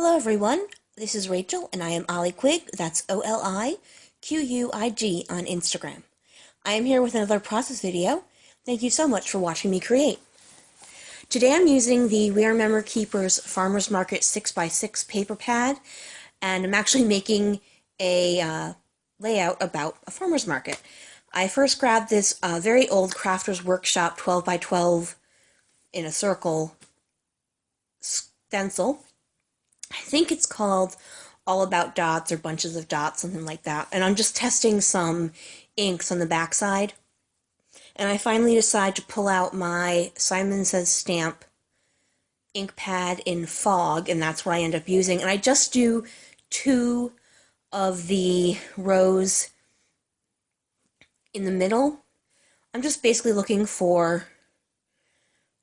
Hello everyone, this is Rachel and I am Ollie Quig, that's OLIQUIG on Instagram. I am here with another process video. Thank you so much for watching me create. Today I'm using the We Are Memory Keepers Farmers Market 6x6 paper pad, and I'm actually making a layout about a farmer's market. I first grabbed this very old Crafter's Workshop 12x12 in a circle stencil. I think it's called All About Dots or Bunches of Dots, something like that. And I'm just testing some inks on the backside. And I finally decide to pull out my Simon Says Stamp ink pad in Fog, and that's what I end up using. And I just do 2 of the rows in the middle. I'm just basically looking for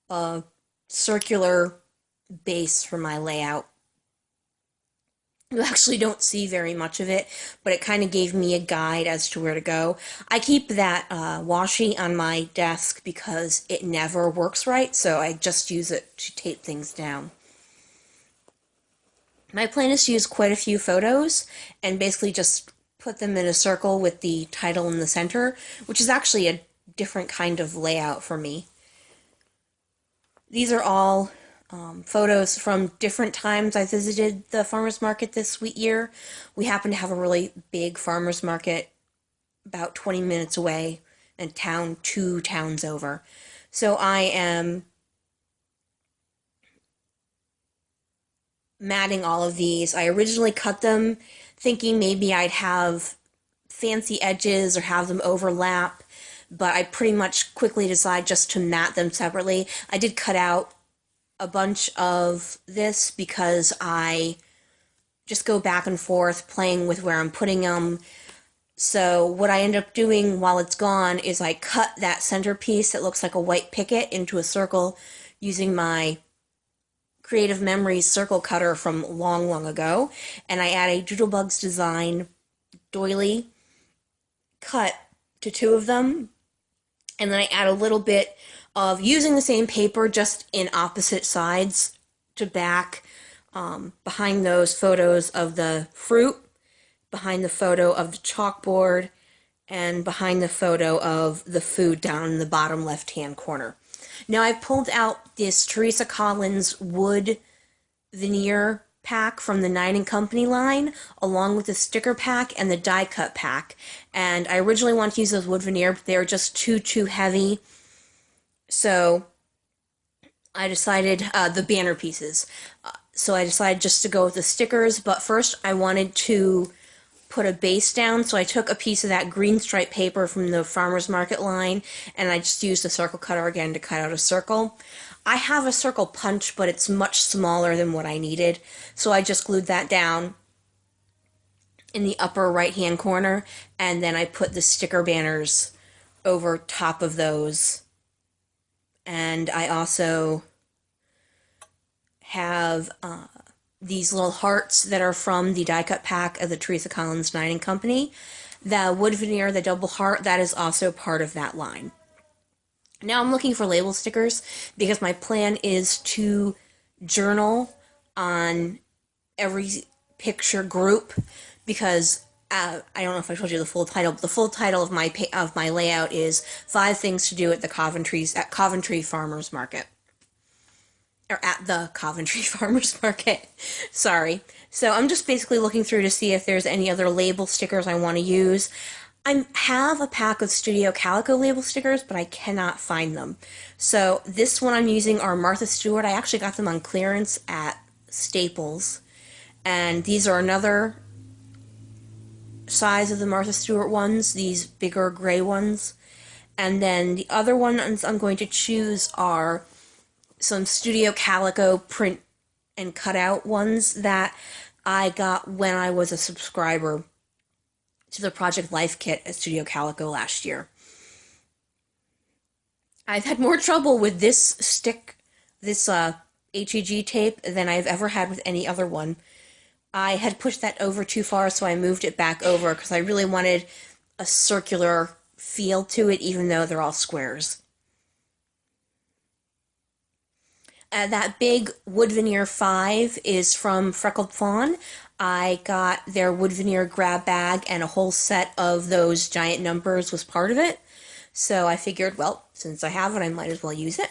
a circular base for my layout. You actually don't see very much of it, but it kind of gave me a guide as to where to go. I keep that washi on my desk because it never works right, so I just use it to tape things down. My plan is to use quite a few photos and basically just put them in a circle with the title in the center, which is actually a different kind of layout for me. These are all photos from different times I visited the farmer's market this year. We happen to have a really big farmer's market about 20 minutes away in town, 2 towns over. So I am matting all of these. I originally cut them thinking maybe I'd have fancy edges or have them overlap, but I pretty much quickly decided just to mat them separately. I did cut out a bunch of this because I just go back and forth playing with where I'm putting them. So what I end up doing while it's gone is I cut that centerpiece that looks like a white picket into a circle using my Creative Memories circle cutter from long ago, and I add a Doodlebugs Design doily cut to 2 of them, and then I add a little bit of using the same paper just in opposite sides to back behind those photos of the fruit, behind the photo of the chalkboard, and behind the photo of the food down in the bottom left-hand corner. Now I've pulled out this Teresa Collins wood veneer pack from the Nine & Company line, along with the sticker pack and the die cut pack. And I originally wanted to use those wood veneer, but they were just too heavy. So I decided, the banner pieces. So I decided just to go with the stickers, but first I wanted to put a base down, so I took a piece of that green stripe paper from the farmer's market line, and I just used the circle cutter again to cut out a circle. I have a circle punch, but it's much smaller than what I needed, so I just glued that down in the upper right hand corner, and then I put the sticker banners over top of those. And I also have these little hearts that are from the die cut pack of the Teresa Collins Nine & Company. The wood veneer, the double heart, that is also part of that line. Now I'm looking for label stickers because my plan is to journal on every picture group, because I don't know if I told you the full title, but the full title of my layout is 5 Things to Do at Coventry Farmers Market. Or at the Coventry Farmers Market. Sorry. So I'm just basically looking through to see if there's any other label stickers I want to use. I have a pack of Studio Calico label stickers, but I cannot find them. So this one I'm using are Martha Stewart. I actually got them on clearance at Staples. And these are another size of the Martha Stewart ones, these bigger gray ones. And then the other ones I'm going to choose are some Studio Calico print and cutout ones that I got when I was a subscriber to the Project Life Kit at Studio Calico last year. I've had more trouble with this HEG tape than I've ever had with any other one. I had pushed that over too far, so I moved it back over because I really wanted a circular feel to it, even though they're all squares. That big wood veneer 5 is from Freckled Fawn. I got their wood veneer grab bag, and a whole set of those giant numbers was part of it. So I figured, well, since I have it, I might as well use it.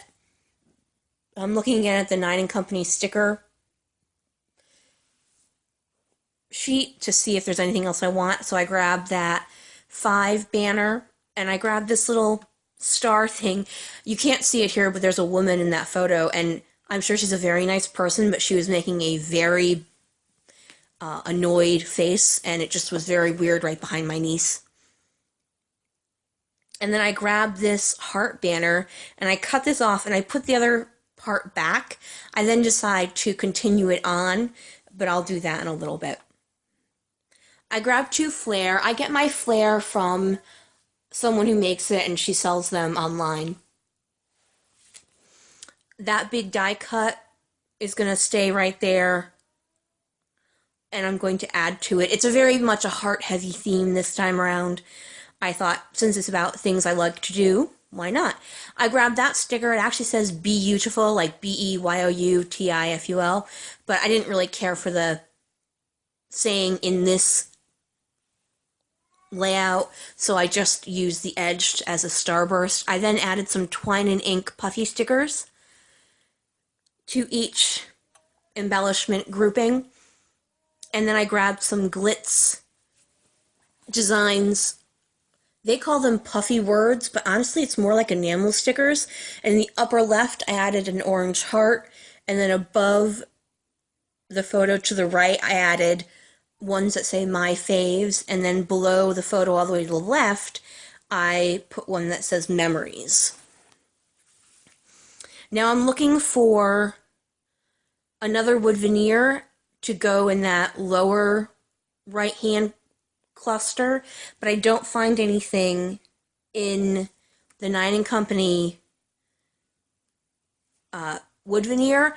I'm looking again at the Nine & Company sticker sheet to see if there's anything else I want. So I grabbed that 5 banner, and I grabbed this little star thing. You can't see it here, but there's a woman in that photo, and I'm sure she's a very nice person, but she was making a very annoyed face, and it just was very weird right behind my niece. And then I grabbed this heart banner, and I cut this off, and I put the other part back. I then decide to continue it on, but I'll do that in a little bit. I grabbed 2 flare. I get my flare from someone who makes it, and she sells them online. That big die cut is going to stay right there, and I'm going to add to it. It's a very much a heart-heavy theme this time around. I thought, since it's about things I like to do, why not? I grabbed that sticker. It actually says Beautiful, like Beyoutiful, but I didn't really care for the saying in this layout, so I just used the edge as a starburst. I then added some twine and ink puffy stickers to each embellishment grouping, and then I grabbed some glitz designs. They call them puffy words, but honestly it's more like enamel stickers. And in the upper left I added an orange heart, and then above the photo to the right I added ones that say my faves, and then below the photo all the way to the left I put one that says memories. Now I'm looking for another wood veneer to go in that lower right hand cluster, but I don't find anything in the Nine & Company wood veneer.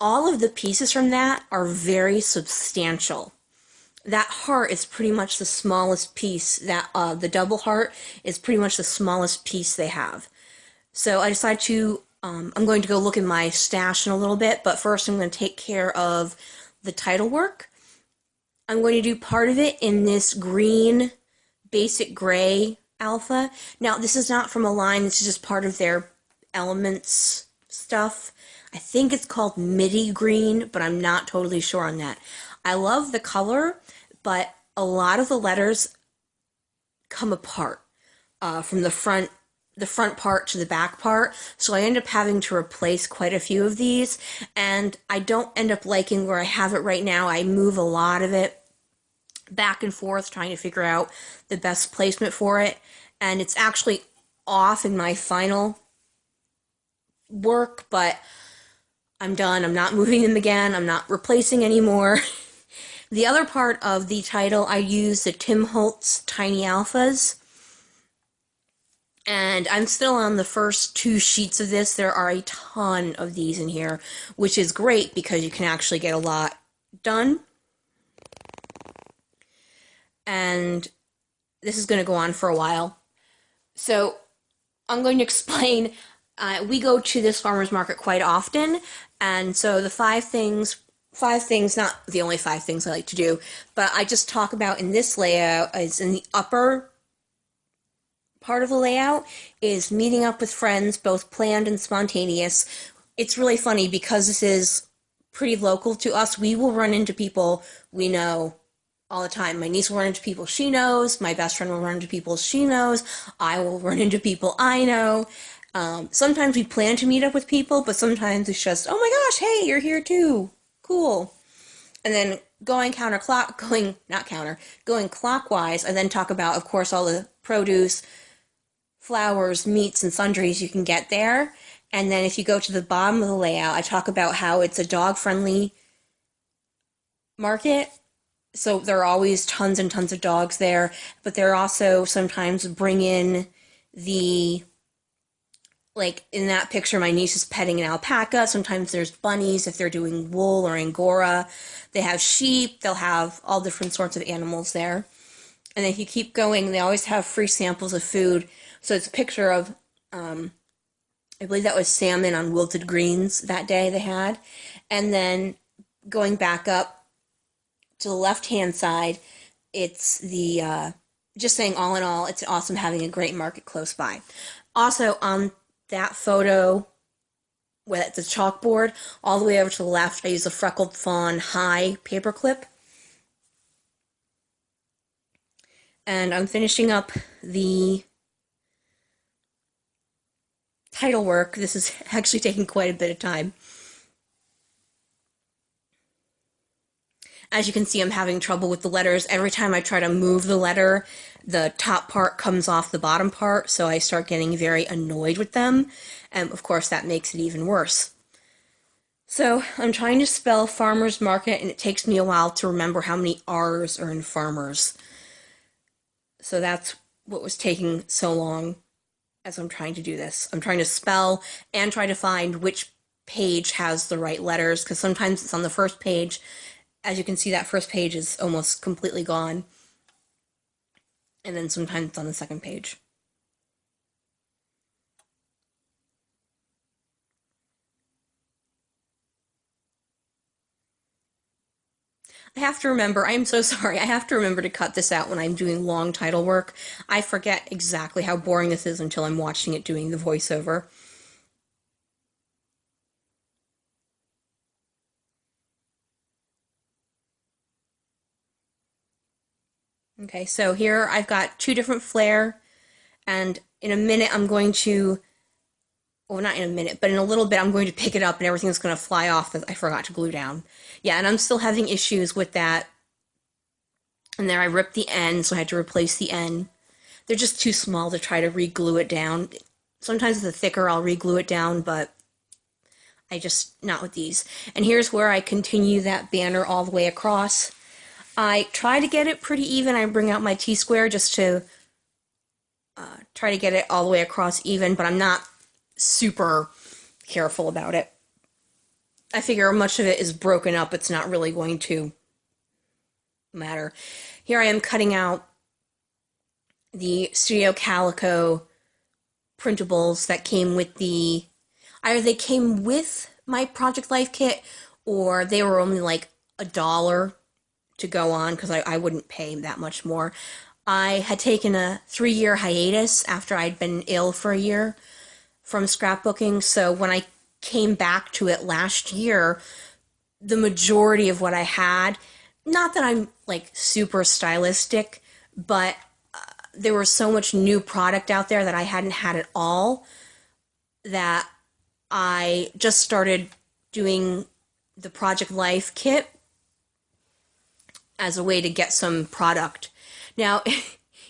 All of the pieces from that are very substantial. That heart is pretty much the smallest piece. That the double heart is pretty much the smallest piece they have. So I decided to, I'm going to go look in my stash in a little bit, but first I'm going to take care of the title work. I'm going to do part of it in this green, basic gray alpha. Now, this is not from a line, this is just part of their elements stuff. I think it's called MIDI green, but I'm not totally sure on that. I love the color, but a lot of the letters come apart from the front part to the back part, so I end up having to replace quite a few of these, and I don't end up liking where I have it right now. I move a lot of it back and forth trying to figure out the best placement for it, and it's actually off in my final work, but I'm done. I'm not moving them again. I'm not replacing anymore. The other part of the title, I use the Tim Holtz Tiny Alphas. And I'm still on the first 2 sheets of this. There are a ton of these in here, which is great because you can actually get a lot done. And this is going to go on for a while. So I'm going to explain. We go to this farmer's market quite often, and so the 5 things, not the only 5 things I like to do, but I just talk about in this layout is in the upper part of the layout is meeting up with friends, both planned and spontaneous. It's really funny because this is pretty local to us. We will run into people we know all the time. My niece will run into people she knows. My best friend will run into people she knows. I will run into people I know. Sometimes we plan to meet up with people, but sometimes it's just, oh my gosh, hey, you're here too. Cool. And then going clockwise, I then talk about, of course, all the produce, flowers, meats, and sundries you can get there. And then if you go to the bottom of the layout, I talk about how it's a dog-friendly market. So there are always tons and tons of dogs there, but they're also sometimes bring in like in that picture, my niece is petting an alpaca. Sometimes there's bunnies if they're doing wool or Angora. They have sheep. They'll have all different sorts of animals there. And if you keep going, they always have free samples of food. So it's a picture of, if I believe that was salmon on wilted greens that day they had. And then going back up to the left hand side, it's the just saying all in all, it's awesome having a great market close by. Also on that photo with the chalkboard, all the way over to the left, I use a freckled fawn high paperclip. And I'm finishing up the title work. This is actually taking quite a bit of time. As you can see, I'm having trouble with the letters. Every time I try to move the letter, the top part comes off the bottom part, so I start getting very annoyed with them. And of course, that makes it even worse. So I'm trying to spell farmer's market, and it takes me a while to remember how many R's are in farmers. So that's what was taking so long as I'm trying to do this. I'm trying to spell and try to find which page has the right letters, because sometimes it's on the first page. As you can see, that first page is almost completely gone. And then sometimes it's on the second page. I have to remember, I am so sorry, I have to remember to cut this out when I'm doing long title work. I forget exactly how boring this is until I'm watching it doing the voiceover. Okay, so here I've got two different flare, and in a minute I'm going to, well, not in a minute, but in a little bit I'm going to pick it up and everything's going to fly off that I forgot to glue down. Yeah, and I'm still having issues with that. And there I ripped the end, so I had to replace the end. They're just too small to try to re-glue it down. Sometimes with the thicker I'll re-glue it down, but I just, not with these. And here's where I continue that banner all the way across. I try to get it pretty even. I bring out my T-square just to try to get it all the way across even, but I'm not super careful about it. I figure much of it is broken up. It's not really going to matter. Here I am cutting out the Studio Calico printables that came with the, either they came with my Project Life kit or they were only like $1 to go on because I wouldn't pay that much more. I had taken a 3-year hiatus after I'd been ill for a year from scrapbooking, so when I came back to it last year, the majority of what I had, not that I'm like super stylistic, but there was so much new product out there that I hadn't had at all that I just started doing the Project Life kit as a way to get some product. Now,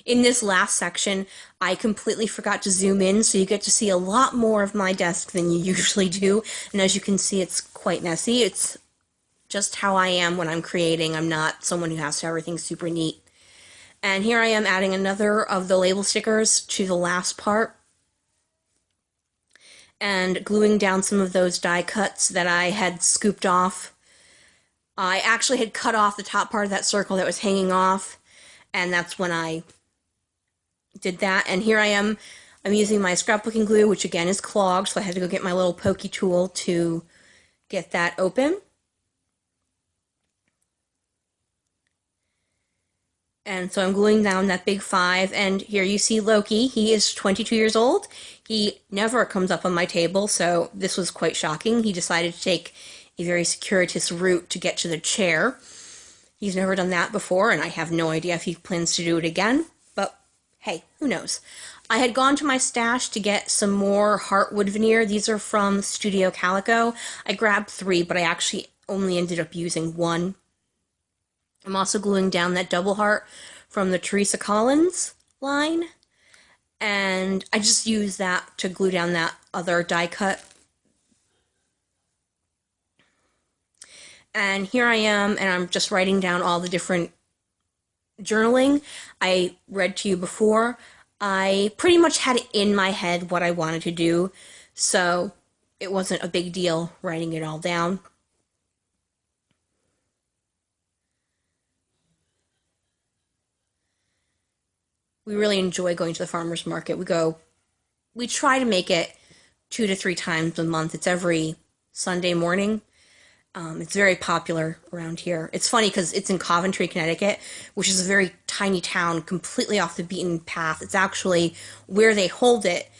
in this last section, I completely forgot to zoom in, so you get to see a lot more of my desk than you usually do. And as you can see, it's quite messy. It's just how I am when I'm creating. I'm not someone who has to have everything super neat. And here I am adding another of the label stickers to the last part and gluing down some of those die cuts that I had scooped off. I actually had cut off the top part of that circle that was hanging off, and that's when I did that. And here I am, I'm using my scrapbooking glue, which again is clogged, so I had to go get my little pokey tool to get that open. And so I'm gluing down that big 5, and here you see Loki. He is 22 years old. He never comes up on my table, so this was quite shocking. He decided to take a very circuitous route to get to the chair. He's never done that before, and I have no idea if he plans to do it again, but hey, who knows. I had gone to my stash to get some more heartwood veneer. These are from Studio Calico. I grabbed 3, but I actually only ended up using 1. I'm also gluing down that double heart from the Teresa Collins line, and I just use that to glue down that other die cut. And here I am, and I'm just writing down all the different journaling I read to you before. I pretty much had it in my head what I wanted to do, so it wasn't a big deal writing it all down. We really enjoy going to the farmer's market. We try to make it 2 to 3 times a month. It's every Sunday morning. It's very popular around here. It's funny because it's in Coventry, Connecticut, which is a very tiny town, completely off the beaten path. It's actually where they hold it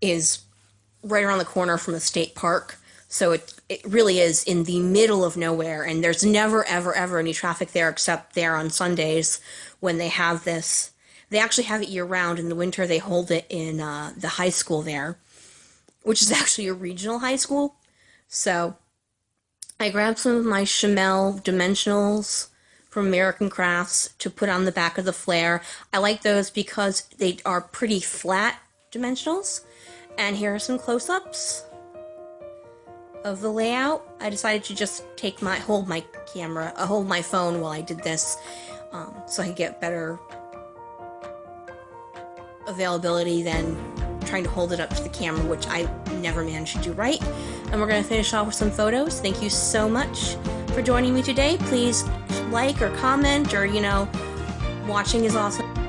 is right around the corner from a state park. So it really is in the middle of nowhere, and there's never, ever, ever any traffic there except there on Sundays when they have this. They actually have it year round. In the winter, they hold it in the high school there, which is actually a regional high school. So I grabbed some of my Chamel dimensionals from American Crafts to put on the back of the flare. I like those because they are pretty flat dimensionals. And here are some close-ups of the layout. I decided to just hold my phone while I did this, so I could get better availability than trying to hold it up to the camera, which I never managed to do right. And we're going to finish off with some photos. Thank you so much for joining me today. Please like or comment, or watching is awesome.